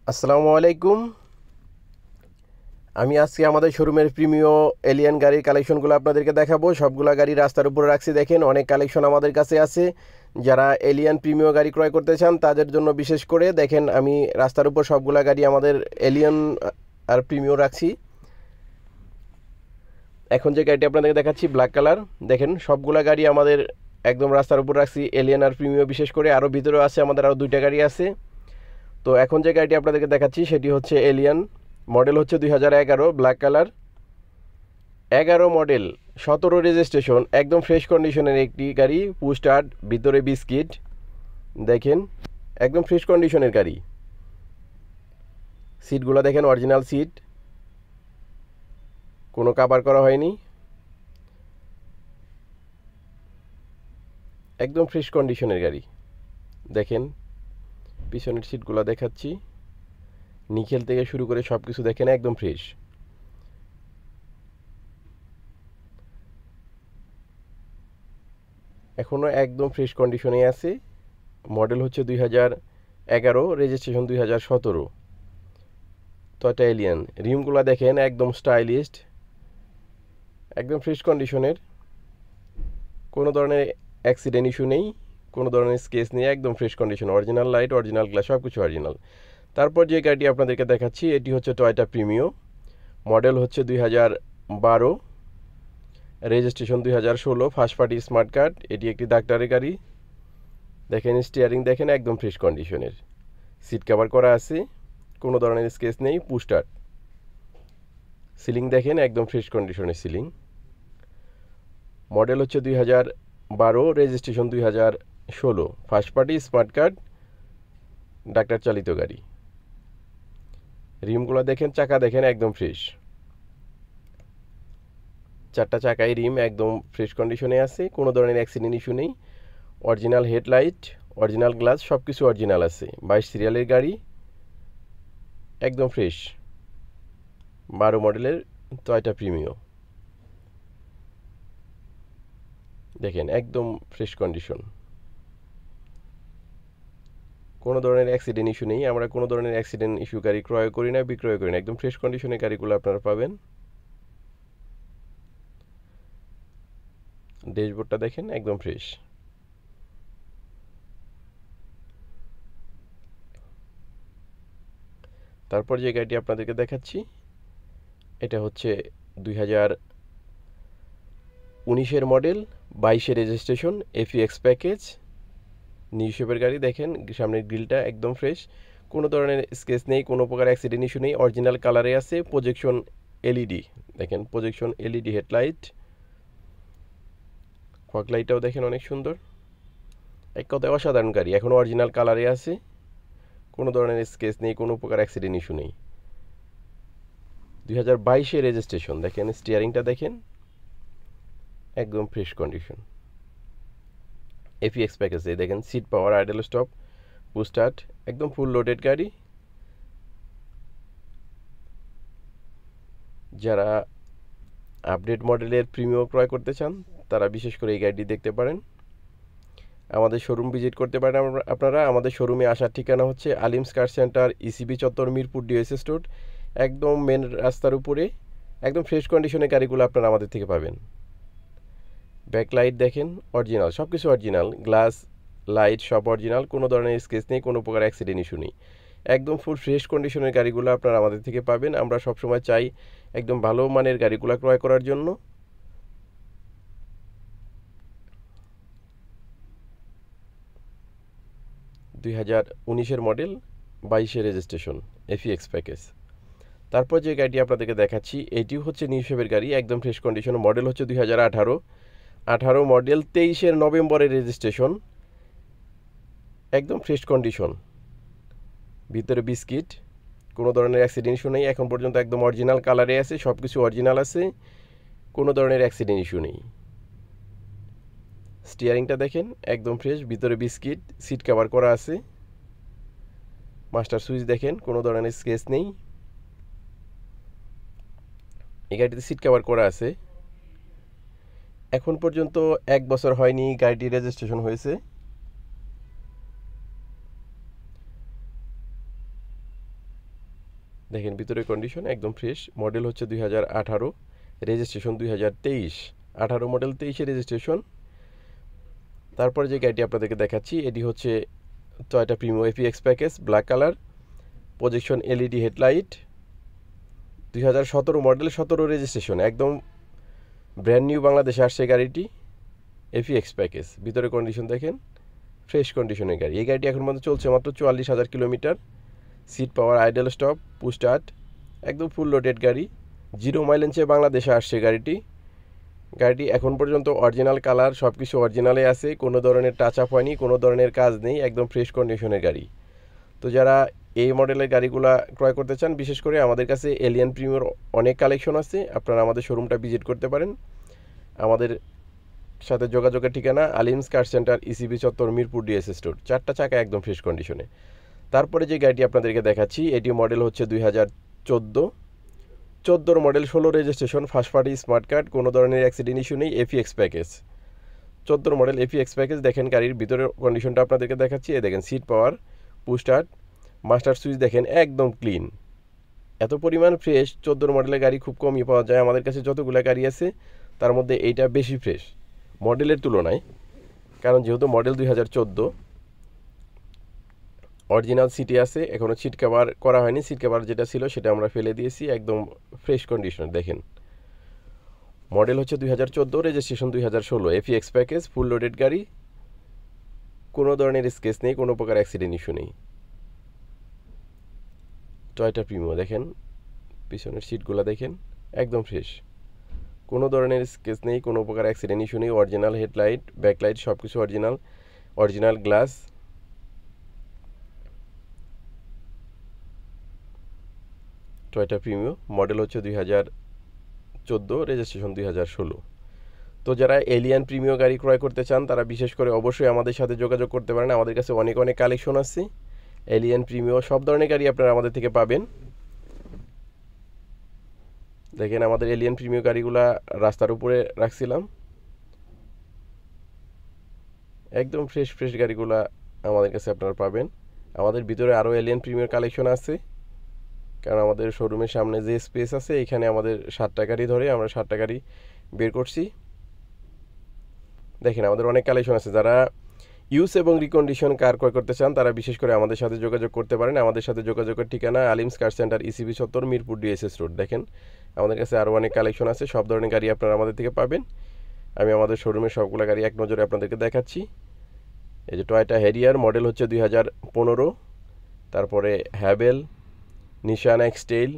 আসসালামু আলাইকুম। আমি আজকে আমাদের শোরুমের প্রিমিয় এলিয়ান গাড়ির কালেকশনগুলো আপনাদেরকে দেখাবো। সবগুলা গাড়ি রাস্তার উপরে রাখছি, দেখেন অনেক কালেকশন আমাদের কাছে আছে। যারা এলিয়ান প্রিমিয় গাড়ি ক্রয় করতে চান তাদের জন্য বিশেষ করে দেখেন আমি রাস্তার উপর সবগুলা গাড়ি আমাদের এলিয়ান আর প্রিমিয় রাখছি। এখন যে গাড়িটি আপনাদেরকে দেখাচ্ছি ব্ল্যাক কালার, দেখেন সবগুলা গাড়ি আমাদের একদম রাস্তার উপর রাখছি, এলিয়ান আর প্রিমিয় বিশেষ করে। আরও ভিতরেও আছে, আমাদের আরও দুইটা গাড়ি আছে। তো এখন যে গাড়িটি আপনাদেরকে দেখাচ্ছি সেটি হচ্ছে এলিয়ান, মডেল হচ্ছে 2011, ব্ল্যাক কালার, 11 মডেল, 17 রেজিস্ট্রেশন, একদম ফ্রেশ কন্ডিশনের একটি গাড়ি। পুস্টার্ট, ভিতরে বিস্কিট, দেখেন একদম ফ্রেশ কন্ডিশনের গাড়ি। সিটগুলো দেখেন অরিজিনাল সিট, কোনো কাভার করা হয়নি, একদম ফ্রেশ কন্ডিশনের গাড়ি। দেখেন পিছনের সিটগুলো দেখাচ্ছি, নিকেল থেকে শুরু করে সব কিছু দেখেন একদম ফ্রেশ। এখনও একদম ফ্রেশ কন্ডিশনে আছে। মডেল হচ্ছে 2011, রেজিস্ট্রেশন 2017। Toyota alien. রিমগুলো দেখেন একদম স্টাইলিশড, একদম ফ্রেশ কন্ডিশনের, কোনো ধরনের অ্যাক্সিডেন্ট ইস্যু নেই, কোনো ধরনের স্কেচ নেই, একদম fresh condition, original light, original glass, সব কিছু অরিজিনাল। তারপর যে গাড়িটি আপনাদেরকে দেখাচ্ছি এটি হচ্ছে টয়োটা প্রিমিও, মডেল হচ্ছে 2012, registration 2016, first party smart card. এটি একটি ডাক্তারের গাড়ি। দেখেন স্টিয়ারিং দেখেন একদম ফ্রেশ কন্ডিশনের, সিট কভার করা আছে, কোনো ধরনের স্কেচ নেই, পুস্টার। সিলিং দেখেন একদম ফ্রেশ কন্ডিশনের সিলিং। মডেল হচ্ছে 2012, registration 2016, first party smart card, doctor চালিত গাড়ি। রিমগুলো দেখেন, চাকা দেখেন একদম ফ্রেশ, চারটা চাকায় রিম একদম ফ্রেশ কন্ডিশনে আছে, কোনো ধরনের অ্যাক্সিডেন্ট ইস্যু নেই। অরিজিনাল হেডলাইট, অরিজিনাল গ্লাস, সব কিছু অরিজিনাল আছে। 22 সিরিয়ালের গাড়ি, একদম ফ্রেশ, 12 মডেলের টয়োটা প্রিমিও। দেখেন একদম ফ্রেশ কন্ডিশন, কোনো ধরনের অ্যাক্সিডেন্ট ইস্যু নেই। আমরা কোনো ধরনের অ্যাক্সিডেন্ট ইস্যু গাড়ি ক্রয় করি না, বিক্রয় করি না, একদম ফ্রেশ কন্ডিশনের গাড়িগুলো আপনারা পাবেন। ড্যাশবোর্ডটা দেখেন একদম ফ্রেশ। তারপর যে গাড়িটি আপনাদেরকে দেখাচ্ছি এটা হচ্ছে 2019 মডেল, 22 রেজিস্ট্রেশন, এফইএক্স প্যাকেজ, নিউ শেপের গাড়ি। দেখেন সামনের গ্রিলটা একদম ফ্রেশ, কোনো ধরনের স্কেচ নেই, কোনো প্রকার অ্যাক্সিডেন্ট ইস্যু নেই, অরিজিনাল কালারে আছে। প্রজেকশন এলইডি, দেখেন প্রজেকশন এলইডি হেডলাইট, ফগ লাইটটাও দেখেন অনেক সুন্দর। এক কথায় অসাধারণ গাড়ি, এখনও অরিজিনাল কালারে আছে, কোনো ধরনের স্কেচ নেই, কোনো প্রকার অ্যাক্সিডেন্ট ইস্যু নেই। 2022 রেজিস্ট্রেশন। দেখেন স্টিয়ারিংটা দেখেন একদম ফ্রেশ কন্ডিশন। এফইএক্স প্যাকেজে দেখেন seat power, idle stop, push start, একদম ফুল লোডেড গাড়ি। যারা আপডেট মডেলের প্রিমিয়াম ক্রয় করতে চান তারা বিশেষ করে এই গাড়িটি দেখতে পারেন। আমাদের শোরুম ভিজিট করতে পারেন আপনারা। আমাদের শোরুমে আসার ঠিকানা হচ্ছে আলিমস কার সেন্টার, ইসিবি চত্বর, মিরপুর, ডিএস স্টোর, একদম মেন রাস্তার উপরে। একদম ফ্রেশ কন্ডিশনের গাড়িগুলো আপনারা আমাদের থেকে পাবেন। ব্যাকলাইট দেখেন অরিজিনাল, সব কিছু অরিজিনাল, গ্লাস, লাইট সব অরিজিনাল, কোনো ধরনের স্কেচ নেই, কোনো প্রকার অ্যাক্সিডেন্ট ইস্যু নেই। একদম ফুল ফ্রেশ কন্ডিশনের গাড়িগুলো আপনারা আমাদের থেকে পাবেন। আমরা সবসময় চাই একদম ভালো মানের গাড়িগুলো ক্রয় করার জন্য। 2019 মডেল, 22 রেজিস্ট্রেশন, এফইএক্স প্যাকেজ। তারপর যে গাড়িটি আপনাদেরকে দেখাচ্ছি এটিও হচ্ছে নিউ শেপের গাড়ি, একদম ফ্রেশ কন্ডিশন। মডেল হচ্ছে 2018 মডেল, 23 নভেম্বরের রেজিস্ট্রেশন, একদম ফ্রেশ কন্ডিশন, ভিতরে বিস্কিট, কোনো ধরনের অ্যাক্সিডেন্ট ইস্যু নেই এখন পর্যন্ত, একদম অরিজিনাল কালারে আছে, সব কিছু অরিজিনাল আছে, কোনো ধরনের অ্যাক্সিডেন্ট ইস্যু নেই। স্টিয়ারিংটা দেখেন একদম ফ্রেশ, ভিতরে বিস্কিট, সিট কভার করা আছে। মাস্টার সুইচ দেখেন, কোনো ধরনের স্কেচ নেই। এই গাড়িতে সিট কভার করা আছে। এখন পর্যন্ত 1 বছর হয়নি গাড়িটি রেজিস্ট্রেশন হয়েছে। দেখেন ভিতরের কন্ডিশন একদম ফ্রেশ। মডেল হচ্ছে 2018, রেজিস্ট্রেশন 2023। 18 model, 23 registration. তারপরে যে গাড়িটি আপনাদেরকে দেখাচ্ছি এটি হচ্ছে Toyota Premio F EX package, black colour, projection LED headlight, 2017 model, 17 registration, একদম ব্র্যান্ড নিউ বাংলাদেশে আসছে গাড়িটি, এফিএক্স প্যাকেজ। ভিতরে কন্ডিশন দেখেন ফ্রেশ কন্ডিশনের গাড়ি। এই গাড়িটি এখন মধ্যে চলছে মাত্র 44,000 kilometre. Seat power, idle stop, push start, একদম ফুল লোডেড গাড়ি। 0 মাইলেজে বাংলাদেশে আসছে গাড়িটি। গাড়িটি এখন পর্যন্ত অরিজিনাল কালার, সব কিছু অরিজিনালে আছে, কোনো ধরনের টাচ আপ হয়নি, কোনো ধরনের কাজ নেই, একদম ফ্রেশ কন্ডিশনের গাড়ি। তো যারা এই মডেলের গাড়িগুলা ক্রয় করতে চান, বিশেষ করে আমাদের কাছে এলিয়ান প্রিমিওর অনেক কালেকশন আছে, আপনারা আমাদের শোরুমটা ভিজিট করতে পারেন। আমাদের সাথে যোগাযোগের ঠিকানা আলিমস কার সেন্টার, ইসিবি চত্বর, মিরপুর ডিএসএ স্টোর। 4টা চাকা একদম ফ্রেশ কন্ডিশনে। তারপরে যে গাড়িটি আপনাদেরকে দেখাচ্ছি এটি মডেল হচ্ছে 2014, 14 model, 16 registration, first party, smart card, কোনো ধরনের অ্যাক্সিডেন্ট ইস্যু নেই, FX package. 14 model FX package. দেখেন গাড়ির ভিতরের কন্ডিশনটা আপনাদেরকে দেখাচ্ছি। দেখেন seat power, push start, master switch দেখেন একদম ক্লিন। এত পরিমাণ ফ্রেশ 14 মডেলের গাড়ি খুব কমই পাওয়া যায়। আমাদের কাছে যতগুলো গাড়ি আছে তার মধ্যে এইটা বেশি ফ্রেশ মডেলের তুলনায়, কারণ যেহেতু মডেল 2014। অরিজিনাল সিটি আছে, এখনও সিট কভার করা হয়নি, সিট কভার যেটা ছিল সেটা আমরা ফেলে দিয়েছি, একদম ফ্রেশ কন্ডিশন। দেখেন মডেল হচ্ছে 2014, রেজিস্ট্রেশন 2016, এফিএক্স প্যাকেজ, ফুল লোডেড গাড়ি, কোনো ধরনের স্কেচ নেই, কোনো প্রকার অ্যাক্সিডেন্ট ইস্যু নেই। টয়োটা প্রিমিও দেখেন, পিছনের সিটগুলো দেখেন একদম ফ্রেশ, কোনো ধরনের স্কেচ নেই, কোনো প্রকার অ্যাক্সিডেন্ট ইস্যু নেই। অরিজিনাল হেডলাইট, ব্যাকলাইট সব কিছু original, original glass. Toyota Premio, model হচ্ছে 2014, রেজিস্ট্রেশন 2016। তো যারা এলিয়ান প্রিমিও গাড়ি ক্রয় করতে চান তারা বিশেষ করে অবশ্যই আমাদের সাথে যোগাযোগ করতে পারেন। আমাদের কাছে অনেক অনেক কালেকশন আছে। এলিয়ান প্রিমিও সব ধরনের গাড়ি আপনারা আমাদের থেকে পাবেন। দেখেন আমাদের এলিয়ান প্রিমিও গাড়িগুলা রাস্তার উপরে রাখছিলাম, একদম ফ্রেশ ফ্রেশ গাড়িগুলা আমাদের কাছে আপনারা পাবেন। আমাদের ভিতরে আরও এলিয়ান প্রিমিয়ার কালেকশন আছে, কারণ আমাদের শোরুমের সামনে যে স্পেস আছে এখানে আমাদের 7টা গাড়ি ধরে আমরা 7টা গাড়ি বের করছি। দেখেন আমাদের অনেক কালেকশন আছে। যারা ইউজ এবং রিকন্ডিশন কার ক্রয় করতে চান তারা বিশেষ করে আমাদের সাথে যোগাযোগ করতে পারেন। আমাদের সাথে যোগাযোগের ঠিকানা আলিমস কার সেন্টার, ইসিবি চত্বর, মিরপুর ডিএসএস রোড। দেখেন আমাদের কাছে আরও অনেক কালেকশন আছে, সব ধরনের গাড়ি আপনারা আমাদের থেকে পাবেন। আমি আমাদের শোরুমের সবগুলো গাড়ি এক নজরে আপনাদেরকে দেখাচ্ছি। এই যে টয়োটা হ্যারিয়ার, মডেল হচ্ছে 2015, তারপরে হ্যাভেল, নিশান এক্সটেইল,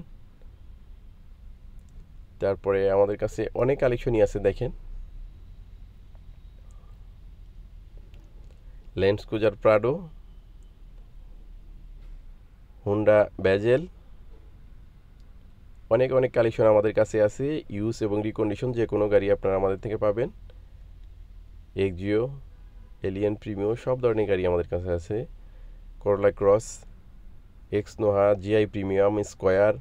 তারপরে আমাদের কাছে অনেক কালেকশনই আছে। দেখেন land cruiser Prado, Honda bezel, অনেক অনেক কালেকশন আমাদের কাছে আছে। ইউজ এবং রিকন্ডিশন যে কোনো গাড়ি আপনারা আমাদের থেকে পাবেন। এক্সিও, এলিয়ান প্রিমিও সব ধরনের গাড়ি আমাদের কাছে আছে। করলা cross, x Noha, GI premium, square,